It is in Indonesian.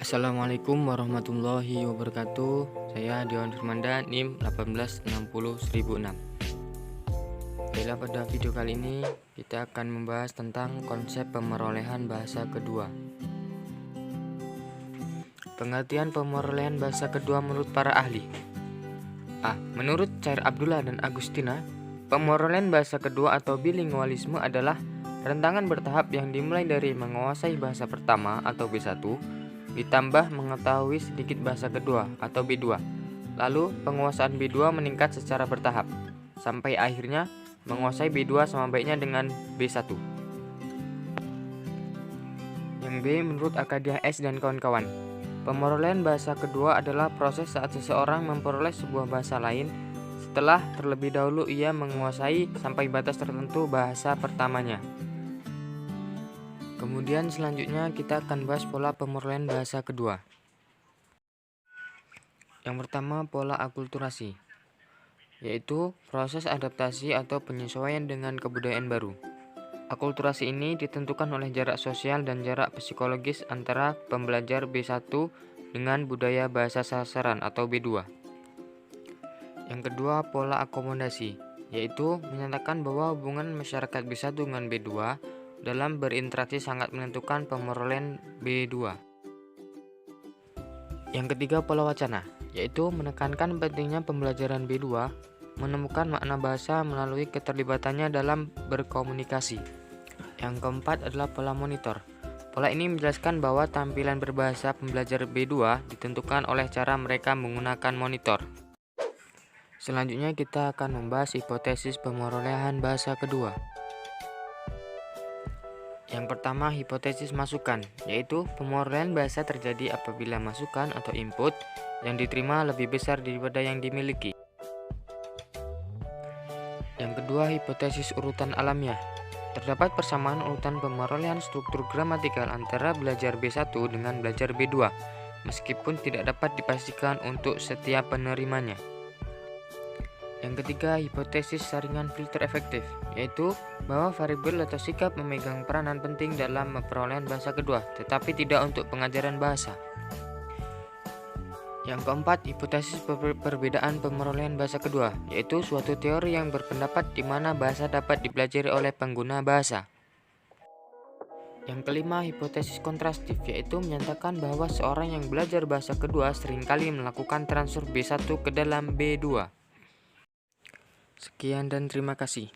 Assalamualaikum warahmatullahi wabarakatuh. Saya Dion Firmanda, NIM 1860006. Baiklah, pada video kali ini kita akan membahas tentang konsep pemerolehan bahasa kedua. Pengertian pemerolehan bahasa kedua menurut para ahli. Menurut Chair Abdullah dan Agustina, pemerolehan bahasa kedua atau bilingualisme adalah rentangan bertahap yang dimulai dari menguasai bahasa pertama atau B1, ditambah mengetahui sedikit bahasa kedua atau B2. Lalu penguasaan B2 meningkat secara bertahap, sampai akhirnya menguasai B2 sama baiknya dengan B1. Yang B menurut Akadiah S dan kawan-kawan, pemerolehan bahasa kedua adalah proses saat seseorang memperoleh sebuah bahasa lain setelah terlebih dahulu ia menguasai sampai batas tertentu bahasa pertamanya. Kemudian selanjutnya kita akan bahas pola pemerolehan bahasa kedua. Yang pertama, pola akulturasi, yaitu proses adaptasi atau penyesuaian dengan kebudayaan baru. Akulturasi ini ditentukan oleh jarak sosial dan jarak psikologis antara pembelajar B1 dengan budaya bahasa sasaran atau B2. Yang kedua, pola akomodasi, yaitu menyatakan bahwa hubungan masyarakat B1 dengan B2 dalam berinteraksi sangat menentukan pemerolehan B2. Yang ketiga, pola wacana, yaitu menekankan pentingnya pembelajaran B2 menemukan makna bahasa melalui keterlibatannya dalam berkomunikasi. Yang keempat adalah pola monitor. Pola ini menjelaskan bahwa tampilan berbahasa pembelajar B2 ditentukan oleh cara mereka menggunakan monitor. Selanjutnya kita akan membahas hipotesis pemerolehan bahasa kedua. Yang pertama, hipotesis masukan, yaitu pemerolehan bahasa terjadi apabila masukan atau input yang diterima lebih besar daripada yang dimiliki. Yang kedua, hipotesis urutan alamiah. Terdapat persamaan urutan pemerolehan struktur gramatikal antara belajar B1 dengan belajar B2, meskipun tidak dapat dipastikan untuk setiap penerimanya. Yang ketiga, hipotesis saringan filter efektif, yaitu bahwa variabel atau sikap memegang peranan penting dalam pemerolehan bahasa kedua, tetapi tidak untuk pengajaran bahasa. Yang keempat, hipotesis perbedaan pemerolehan bahasa kedua, yaitu suatu teori yang berpendapat di mana bahasa dapat dipelajari oleh pengguna bahasa. Yang kelima, hipotesis kontrastif, yaitu menyatakan bahwa seorang yang belajar bahasa kedua seringkali melakukan transfer B1 ke dalam B2. Sekian dan terima kasih.